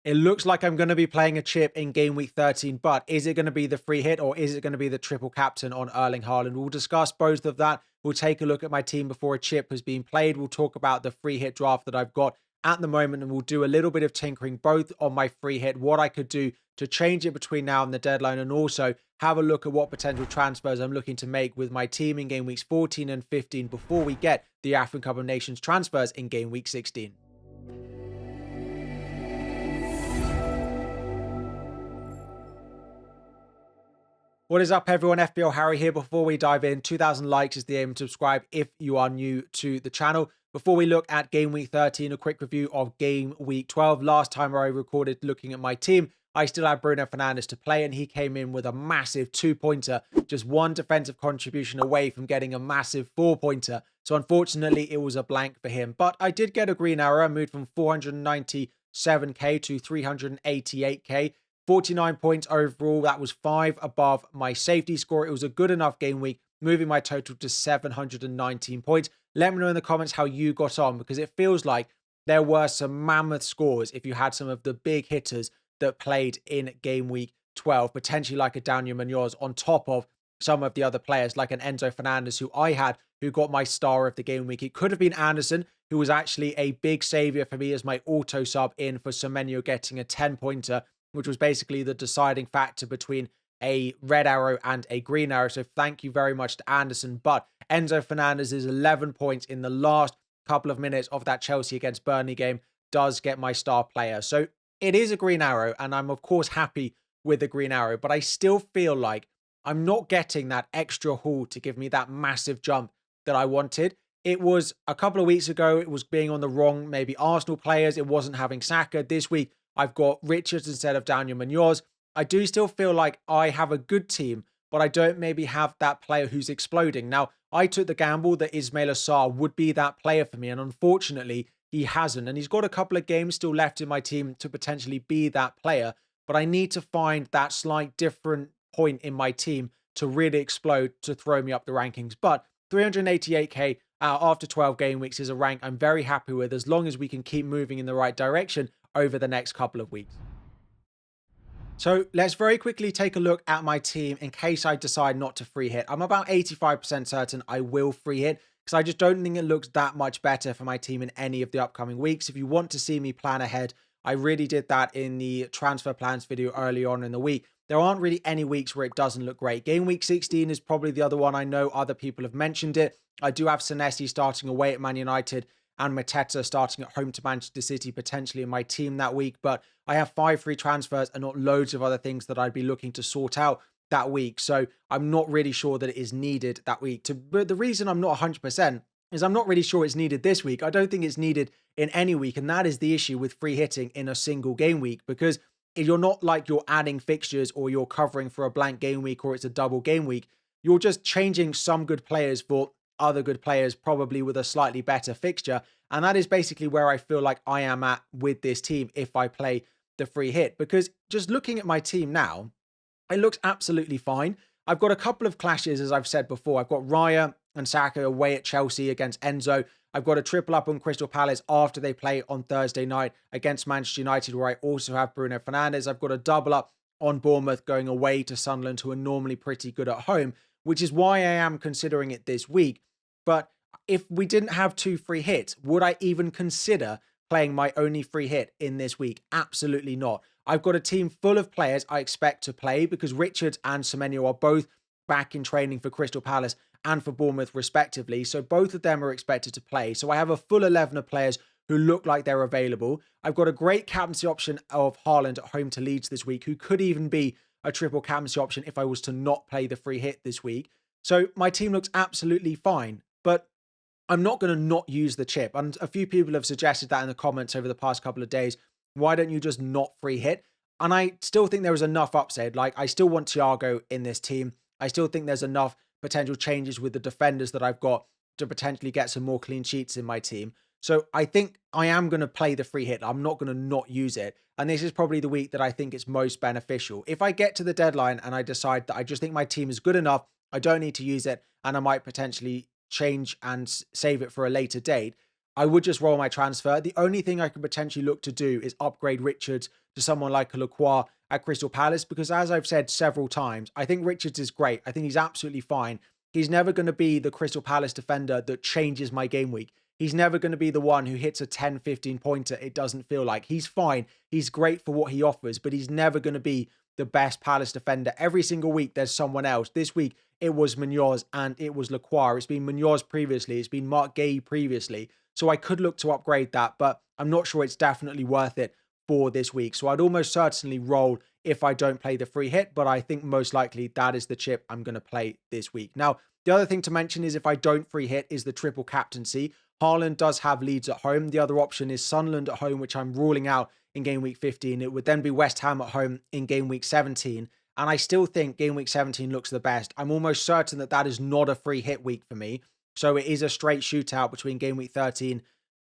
It looks like I'm going to be playing a chip in game week 13, but is it going to be the free hit or is it going to be the triple captain on Erling Haaland? We'll discuss both of that. We'll take a look at my team before a chip has been played. We'll talk about the free hit draft that I've got at the moment, and we'll do a little bit of tinkering both on my free hit, what I could do to change it between now and the deadline, and also have a look at what potential transfers I'm looking to make with my team in game weeks 14 and 15 before we get the African Cup of Nations transfers in game week 16. What is up, everyone? FPL Harry here. Before we dive in, 2,000 likes is the aim. Subscribe if you are new to the channel. Before we look at game week 13, a quick review of game week 12. Last time I recorded looking at my team, I still had Bruno Fernandes to play, and he came in with a massive 2-pointer, just one defensive contribution away from getting a massive 4-pointer. So unfortunately, it was a blank for him. But I did get a green arrow. I moved from 497k to 388k. 49 points overall. That was 5 above my safety score. It was a good enough game week, moving my total to 719 points. Let me know in the comments how you got on, because it feels like there were some mammoth scores if you had some of the big hitters that played in game week 12, potentially like a Daniel Munoz on top of some of the other players like an Enzo Fernandez, who I had, who got my star of the game week. It could have been Anderson, who was actually a big savior for me as my auto sub in for Semenyo getting a 10-pointer, which was basically the deciding factor between a red arrow and a green arrow. So thank you very much to Anderson. But Enzo Fernandez's 11 points in the last couple of minutes of that Chelsea against Burnley game does get my star player. So it is a green arrow, and I'm of course happy with the green arrow, but I still feel like I'm not getting that extra haul to give me that massive jump that I wanted. It was a couple of weeks ago, it was being on the wrong, maybe Arsenal players. It wasn't having Saka. This week, I've got Richards instead of Daniel Munoz. I do still feel like I have a good team, but I don't maybe have that player who's exploding. Now, I took the gamble that Ismail Assar would be that player for me, and unfortunately, he hasn't. And he's got a couple of games still left in my team to potentially be that player, but I need to find that slight different point in my team to really explode to throw me up the rankings. But 388k after 12 game weeks is a rank I'm very happy with, as long as we can keep moving in the right direction over the next couple of weeks. So let's very quickly take a look at my team in case I decide not to free hit. I'm about 85% certain I will free hit, because I just don't think it looks that much better for my team in any of the upcoming weeks. If you want to see me plan ahead, I really did that in the transfer plans video early on in the week. There aren't really any weeks where it doesn't look great. Game week 16 is probably the other one. I know other people have mentioned it. I do have Senesi starting away at Man United and Mateta starting at home to Manchester City, potentially in my team that week. But I have 5 free transfers and not loads of other things that I'd be looking to sort out that week. So I'm not really sure that it is needed that week. But the reason I'm not 100% is I'm not really sure it's needed this week. I don't think it's needed in any week. And that is the issue with free hitting in a single game week, because if you're not like you're adding fixtures or you're covering for a blank game week or it's a double game week, you're just changing some good players for other good players, probably with a slightly better fixture. And that is basically where I feel like I am at with this team if I play the free hit, because just looking at my team now, it looks absolutely fine. I've got a couple of clashes, as I've said before. I've got Raya and Saka away at Chelsea against Enzo. I've got a triple up on Crystal Palace after they play on Thursday night against Manchester United, where I also have Bruno Fernandes. I've got a double up on Bournemouth going away to Sunderland, who are normally pretty good at home, which is why I am considering it this week. But if we didn't have 2 free hits, would I even consider playing my only free hit in this week? Absolutely not. I've got a team full of players I expect to play, because Richards and Semenyo are both back in training for Crystal Palace and for Bournemouth respectively. So both of them are expected to play. So I have a full 11 of players who look like they're available. I've got a great captaincy option of Haaland at home to Leeds this week, who could even be a triple captaincy option if I was to not play the free hit this week. So my team looks absolutely fine, but I'm not going to not use the chip. And a few people have suggested that in the comments over the past couple of days. Why don't you just not free hit? And I still think there is enough upside. Like, I still want Thiago in this team. I still think there's enough potential changes with the defenders that I've got to potentially get some more clean sheets in my team. So I think I am going to play the free hit. I'm not going to not use it. And this is probably the week that I think it's most beneficial. If I get to the deadline and I decide that I just think my team is good enough, I don't need to use it, and I might potentially change and save it for a later date, I would just roll my transfer. The only thing I could potentially look to do is upgrade Richards to someone like a Lacroix at Crystal Palace, because as I've said several times, I think Richards is great. I think he's absolutely fine. He's never going to be the Crystal Palace defender that changes my game week. He's never going to be the one who hits a 10, 15 pointer. It doesn't feel like. He's fine. He's great for what he offers, but he's never going to be the best Palace defender. Every single week, there's someone else. This week, it was Munoz and it was Lacroix. It's been Munoz previously. It's been Mark Gay previously. So I could look to upgrade that, but I'm not sure it's definitely worth it for this week. So I'd almost certainly roll if I don't play the free hit, but I think most likely that is the chip I'm going to play this week. Now, the other thing to mention is if I don't free hit is the triple captaincy. Haaland does have Leeds at home. The other option is Sunderland at home, which I'm ruling out in game week 15. It would then be West Ham at home in game week 17. And I still think game week 17 looks the best. I'm almost certain that that is not a free hit week for me. So it is a straight shootout between game week 13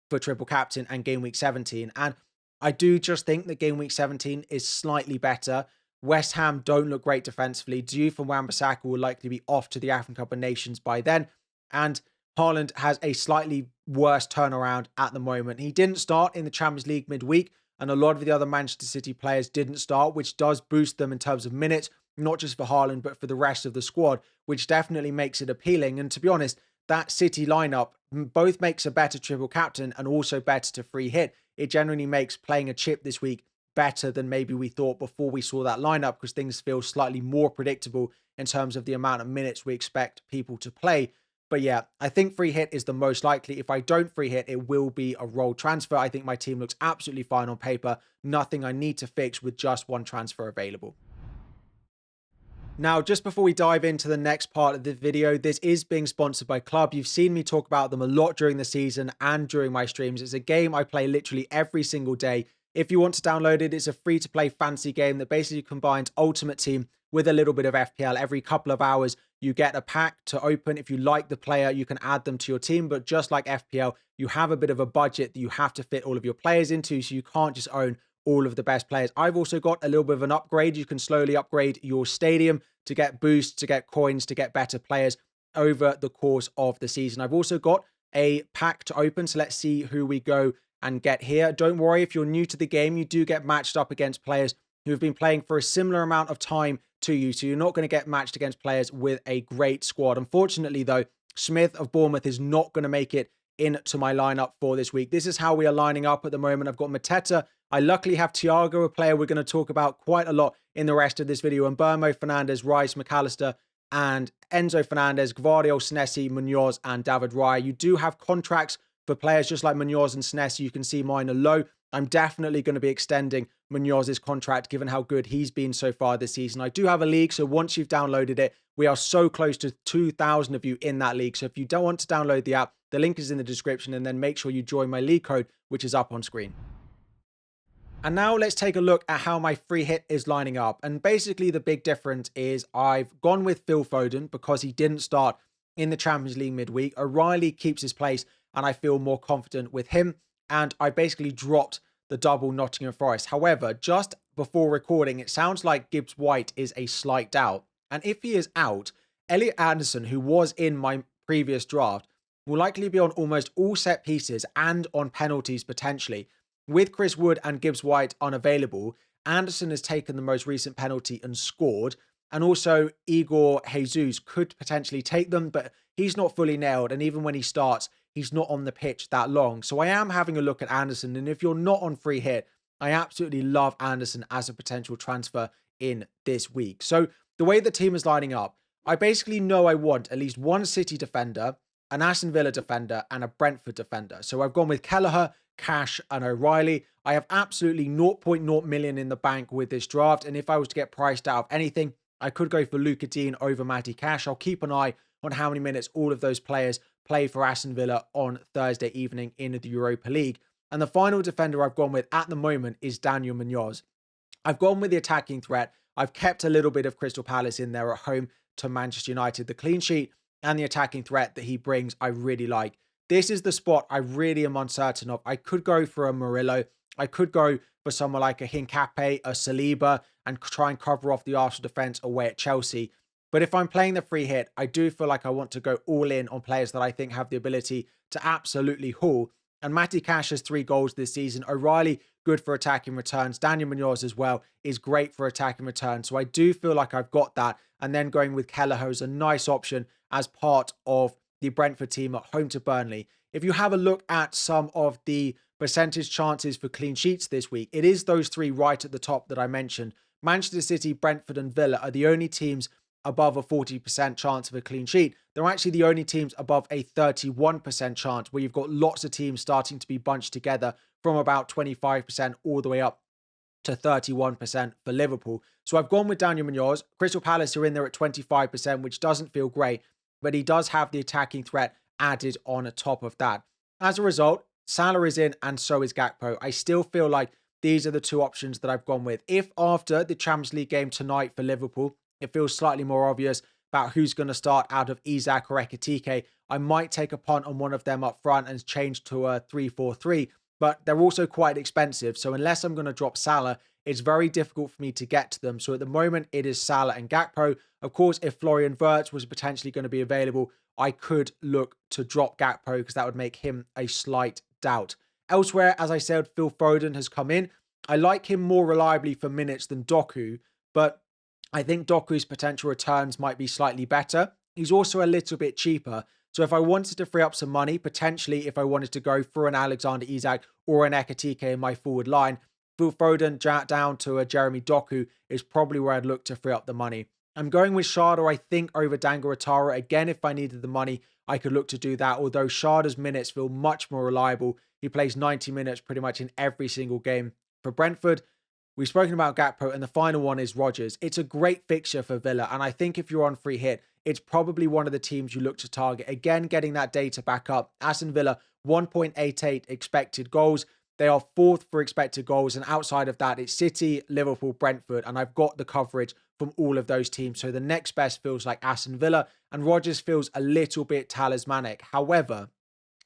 for triple captain and game week 17. And I do just think that game week 17 is slightly better. West Ham don't look great defensively. Diouf and Wan-Bissaka will likely be off to the African Cup of Nations by then. And Haaland has a slightly worse turnaround at the moment. He didn't start in the Champions League midweek, and a lot of the other Manchester City players didn't start, which does boost them in terms of minutes, not just for Haaland, but for the rest of the squad, which definitely makes it appealing. And to be honest, that City lineup both makes a better triple captain and also better to free hit. It generally makes playing a chip this week better than maybe we thought before we saw that lineup, because things feel slightly more predictable in terms of the amount of minutes we expect people to play. But yeah, I think free hit is the most likely. If I don't free hit, it will be a roll transfer. I think my team looks absolutely fine on paper. Nothing I need to fix with just one transfer available. Now, just before we dive into the next part of the video, this is being sponsored by Club. You've seen me talk about them a lot during the season and during my streams. It's a game I play literally every single day. If you want to download it, it's a free-to-play fantasy game that basically combines Ultimate Team with a little bit of FPL. Every couple of hours, you get a pack to open. If you like the player, you can add them to your team. But just like FPL, you have a bit of a budget that you have to fit all of your players into, so you can't just own all of the best players. I've also got a little bit of an upgrade. You can slowly upgrade your stadium to get boosts, to get coins, to get better players over the course of the season. I've also got a pack to open, so let's see who we go and get here. Don't worry, if you're new to the game, you do get matched up against players who have been playing for a similar amount of time to you, so you're not going to get matched against players with a great squad. Unfortunately, though, Smith of Bournemouth is not going to make it into my lineup for this week. This is how we are lining up at the moment. I've got Mateta. I luckily have Thiago, a player we're going to talk about quite a lot in the rest of this video, and Burmo, Fernandes, Rice, McAllister, and Enzo Fernandez, Gvardiol, Senesi, Munoz, and David Raya. You do have contracts for players just like Munoz and Senesi. You can see mine are low. I'm definitely going to be extending Munoz's contract given how good he's been so far this season. I do have a league, so once you've downloaded it, we are so close to 2,000 of you in that league. So if you don't want to download the app, the link is in the description, and then make sure you join my league code, which is up on screen. And now let's take a look at how my free hit is lining up. And basically the big difference is I've gone with Phil Foden because he didn't start in the Champions League midweek. O'Reilly keeps his place and I feel more confident with him. And I basically dropped the double Nottingham Forest. However, just before recording, it sounds like Gibbs White is a slight doubt. And if he is out, Elliot Anderson, who was in my previous draft, will likely be on almost all set pieces and on penalties potentially. With Chris Wood and Gibbs White unavailable, Anderson has taken the most recent penalty and scored. And also Igor Jesus could potentially take them, but he's not fully nailed. And even when he starts, he's not on the pitch that long. So I am having a look at Anderson. And if you're not on free hit, I absolutely love Anderson as a potential transfer in this week. So the way the team is lining up, I basically know I want at least one City defender, an Aston Villa defender, and a Brentford defender. So I've gone with Kelleher, Cash, and O'Reilly. I have absolutely 0.0 million in the bank with this draft. And if I was to get priced out of anything, I could go for Luca Dean over Matty Cash. I'll keep an eye on how many minutes all of those players play for Aston Villa on Thursday evening in the Europa League. And the final defender I've gone with at the moment is Daniel Munoz. I've gone with the attacking threat. I've kept a little bit of Crystal Palace in there at home to Manchester United. The clean sheet and the attacking threat that he brings, I really like. This is the spot I really am uncertain of. I could go for a Murillo. I could go for someone like a Hincapié, a Saliba, and try and cover off the Arsenal defence away at Chelsea. But if I'm playing the free hit, I do feel like I want to go all in on players that I think have the ability to absolutely haul. And Matty Cash has 3 goals this season. O'Reilly, good for attacking returns. Daniel Munoz as well is great for attacking returns. So I do feel like I've got that. And then going with Kelleher is a nice option as part of the Brentford team at home to Burnley. If you have a look at some of the percentage chances for clean sheets this week, it is those 3 right at the top that I mentioned. Manchester City, Brentford and Villa are the only teams above a 40% chance of a clean sheet. They're actually the only teams above a 31% chance, where you've got lots of teams starting to be bunched together from about 25% all the way up to 31% for Liverpool. So I've gone with Daniel Munoz. Crystal Palace are in there at 25%, which doesn't feel great, but he does have the attacking threat added on top of that. As a result, Salah is in and so is Gakpo. I still feel like these are the 2 options that I've gone with. If after the Champions League game tonight for Liverpool, it feels slightly more obvious about who's going to start out of Isak or Ekitike, I might take a punt on one of them up front and change to a 3-4-3, but they're also quite expensive. So unless I'm going to drop Salah, it's very difficult for me to get to them. So at the moment, it is Salah and Gakpo. Of course, if Florian Wirtz was potentially going to be available, I could look to drop Gakpo because that would make him a slight doubt. Elsewhere, as I said, Phil Foden has come in. I like him more reliably for minutes than Doku, but I think Doku's potential returns might be slightly better. He's also a little bit cheaper. So if I wanted to free up some money, potentially if I wanted to go for an Alexander Isak or an Ekitike in my forward line, Phil Foden down to a Jeremy Doku is probably where I'd look to free up the money. I'm going with Sharda, I think, over Dangaratara. Again, if I needed the money, I could look to do that. Although Sharda's minutes feel much more reliable. He plays 90 minutes pretty much in every single game for Brentford. We've spoken about Gakpo, and the final one is Rodgers. It's a great fixture for Villa, and I think if you're on free hit, it's probably one of the teams you look to target. Again, getting that data back up. Aston Villa, 1.88 expected goals. They are 4th for expected goals, and outside of that, it's City, Liverpool, Brentford, and I've got the coverage from all of those teams. So the next best feels like Aston Villa, and Rodgers feels a little bit talismanic. However,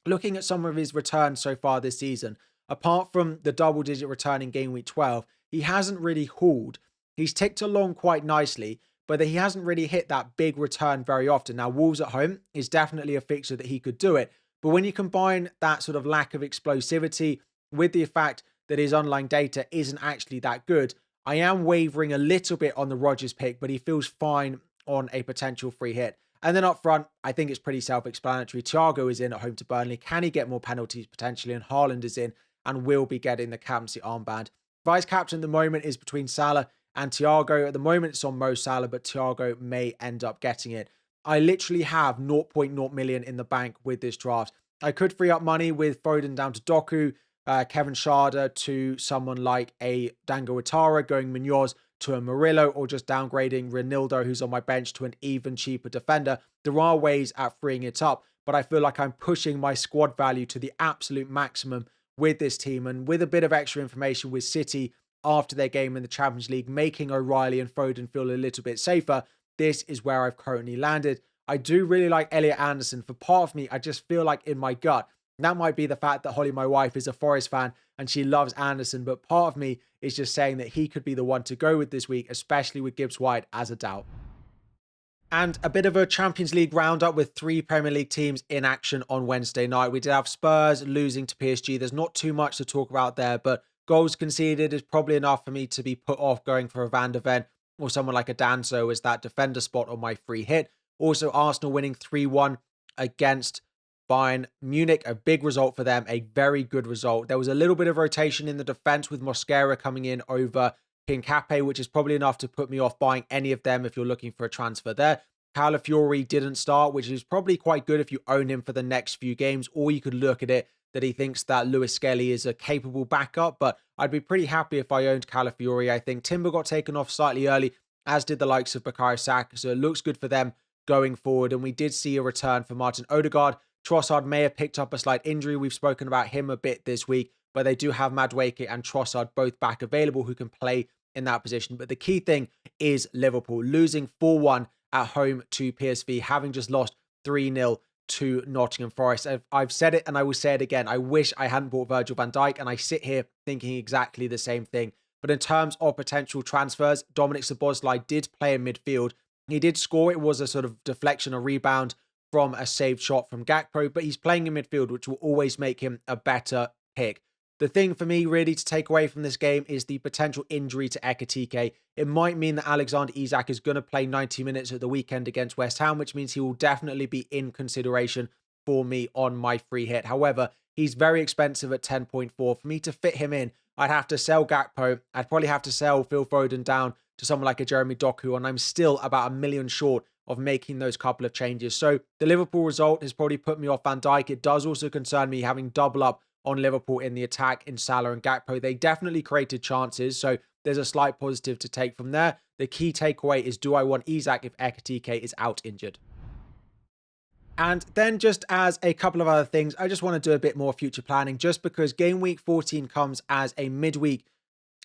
looking at some of his returns so far this season, apart from the double-digit return in game week 12, he hasn't really hauled. He's ticked along quite nicely, but he hasn't really hit that big return very often. Now, Wolves at home is definitely a fixture that he could do it. But when you combine that sort of lack of explosivity with the fact that his online data isn't actually that good, I am wavering a little bit on the Rodgers pick, but he feels fine on a potential free hit. And then up front, I think it's pretty self-explanatory. Thiago is in at home to Burnley. Can he get more penalties potentially? And Haaland is in and will be getting the captaincy armband. Vice captain at the moment is between Salah and Thiago. At the moment, it's on Mo Salah, but Thiago may end up getting it. I literally have 0.0 million in the bank with this draft. I could free up money with Foden down to Doku, Kevin Sharda to someone like a Dango Ouattara, going Munoz to a Murillo, or just downgrading Ronaldo, who's on my bench, to an even cheaper defender. There are ways at freeing it up, but I feel like I'm pushing my squad value to the absolute maximum with this team, and with a bit of extra information with City after their game in the Champions League, making O'Reilly and Foden feel a little bit safer, this is where I've currently landed. I do really like Elliot Anderson. For part of me, I just feel like in my gut, that might be the fact that Holly, my wife, is a Forest fan and she loves Anderson, but part of me is just saying that he could be the one to go with this week, especially with Gibbs White as a doubt. And a bit of a Champions League roundup with 3 Premier League teams in action on Wednesday night. We did have Spurs losing to PSG. There's not too much to talk about there, but goals conceded is probably enough for me to be put off going for a Van de Ven or someone like a Danso as that defender spot on my free hit. Also, Arsenal winning 3-1 against Bayern Munich. A big result for them, a very good result. There was a little bit of rotation in the defense with Mosquera coming in over Hincapié, which is probably enough to put me off buying any of them if you're looking for a transfer there. Calafiori didn't start, which is probably quite good if you own him for the next few games, or you could look at it that he thinks that Lewis Skelly is a capable backup, but I'd be pretty happy if I owned Calafiori. I think Timber got taken off slightly early, as did the likes of Bukayo Saka, so it looks good for them going forward, and we did see a return for Martin Odegaard. Trossard may have picked up a slight injury. We've spoken about him a bit this week, but they do have Madueke and Trossard both back available who can play in that position. But the key thing is Liverpool losing 4-1 at home to PSV, having just lost 3-0 to Nottingham Forest. I've said it and I will say it again. I wish I hadn't bought Virgil van Dijk, and I sit here thinking exactly the same thing. But in terms of potential transfers, Dominic Szoboszlai did play in midfield. He did score. It was a sort of deflection, a rebound from a saved shot from Gakpo, but he's playing in midfield, which will always make him a better pick. The thing for me really to take away from this game is the potential injury to Ekitike. It might mean that Alexander Isak is going to play 90 minutes at the weekend against West Ham, which means he will definitely be in consideration for me on my free hit. However, he's very expensive at 10.4. For me to fit him in, I'd have to sell Gakpo. I'd probably have to sell Phil Foden down to someone like a Jeremy Doku, and I'm still about $1 million short of making those couple of changes. So the Liverpool result has probably put me off Van Dijk. It does also concern me having double up on Liverpool in the attack in Salah and Gakpo. They definitely created chances, so there's a slight positive to take from there. The key takeaway is, do I want Isak if Ekitike is out injured? And then just as a couple of other things, I just want to do a bit more future planning just because game week 14 comes as a midweek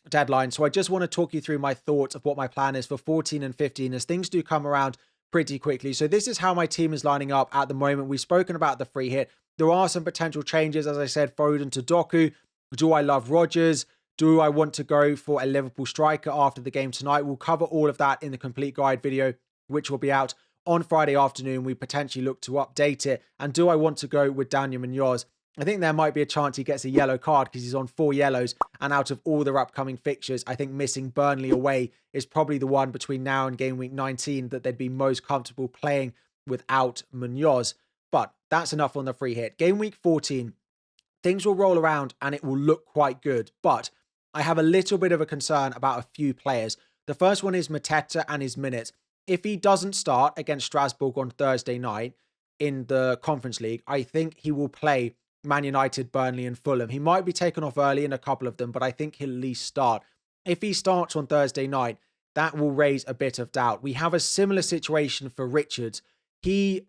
deadline. So I just want to talk you through my thoughts of what my plan is for 14 and 15 as things do come around pretty quickly. So this is how my team is lining up at the moment. We've spoken about the free hit. There are some potential changes. As I said, Foden to Doku. Do I love Rodgers? Do I want to go for a Liverpool striker after the game tonight? We'll cover all of that in the complete guide video, which will be out on Friday afternoon. We potentially look to update it. And do I want to go with Daniel Munoz? I think there might be a chance he gets a yellow card because he's on 4 yellows. And out of all their upcoming fixtures, I think missing Burnley away is probably the one between now and game week 19 that they'd be most comfortable playing without Munoz. But that's enough on the free hit. Game week 14, things will roll around and it will look quite good. But I have a little bit of a concern about a few players. The first one is Mateta and his minutes. If he doesn't start against Strasbourg on Thursday night in the Conference League, I think he will play Man United, Burnley and Fulham. He might be taken off early in a couple of them, but I think he'll at least start. If he starts on Thursday night, that will raise a bit of doubt. We have a similar situation for Richards. He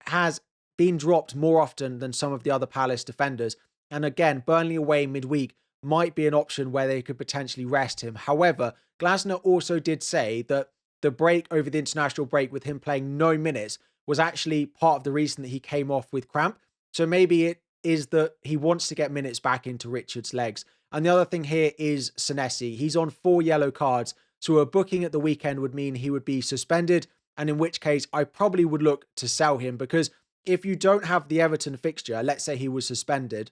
has been dropped more often than some of the other Palace defenders. And again, Burnley away midweek might be an option where they could potentially rest him. However, Glasner also did say that the break over the international break with him playing no minutes was actually part of the reason that he came off with cramp. So maybe it is that he wants to get minutes back into Richards' legs. And the other thing here is Senesi. He's on 4 yellow cards. So a booking at the weekend would mean he would be suspended. And in which case I probably would look to sell him because if you don't have the Everton fixture, let's say he was suspended,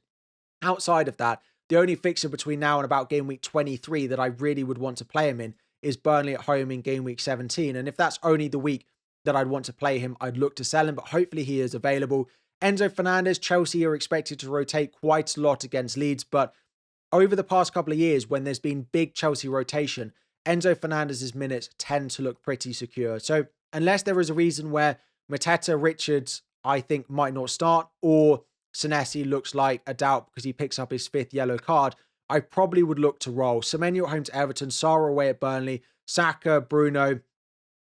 outside of that, the only fixture between now and about game week 23 that I really would want to play him in is Burnley at home in game week 17. And if that's only the week that I'd want to play him, I'd look to sell him, but hopefully he is available. Enzo Fernandez, Chelsea are expected to rotate quite a lot against Leeds, but over the past couple of years, when there's been big Chelsea rotation, Enzo Fernandez's minutes tend to look pretty secure. So unless there is a reason where Mateta, Richards, I think might not start, or Senesi looks like a doubt because he picks up his 5th yellow card, I probably would look to roll. Semenyo at home to Everton, Sarr away at Burnley, Saka, Bruno.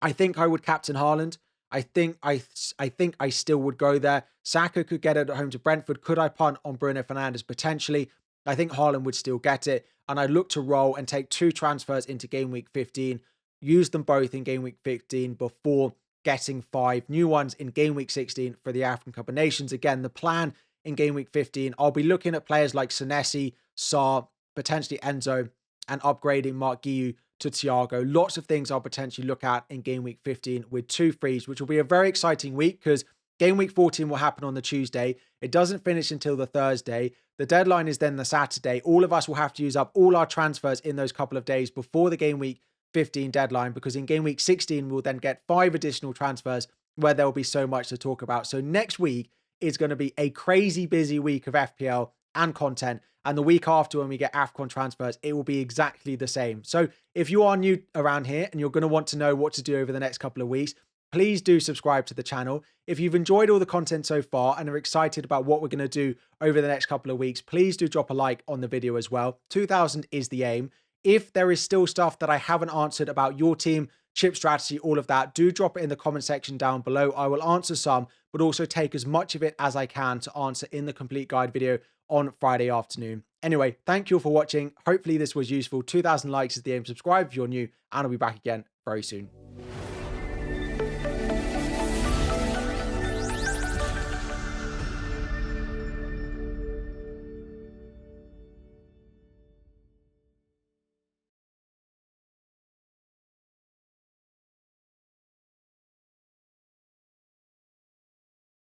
I think I would captain Haaland. I think I still would go there. Saka could get it at home to Brentford. Could I punt on Bruno Fernandes? Potentially. I think Haaland would still get it. And I look to roll and take 2 transfers into game week 15. Use them both in game week 15 before getting 5 new ones in game week 16 for the African Cup of Nations. Again, the plan in game week 15, I'll be looking at players like Senesi, Sarr, potentially Enzo, and upgrading Mark Guiu to Thiago. Lots of things I'll potentially look at in game week 15 with 2 frees, which will be a very exciting week because game week 14 will happen on the Tuesday. It doesn't finish until the Thursday. The deadline is then the Saturday. All of us will have to use up all our transfers in those couple of days before the game week 15 deadline, because in game week 16, we'll then get 5 additional transfers where there'll be so much to talk about. So next week is going to be a crazy busy week of FPL and content. And the week after, when we get AFCON transfers, it will be exactly the same. So if you are new around here and you're going to want to know what to do over the next couple of weeks, please do subscribe to the channel. If you've enjoyed all the content so far and are excited about what we're going to do over the next couple of weeks, please do drop a like on the video as well. 2,000 is the aim. If there is still stuff that I haven't answered about your team, chip strategy, all of that, do drop it in the comment section down below. I will answer some, but also take as much of it as I can to answer in the complete guide video on Friday afternoon. Anyway, thank you all for watching. Hopefully this was useful. 2,000 likes is the aim. Subscribe if you're new, and I'll be back again very soon.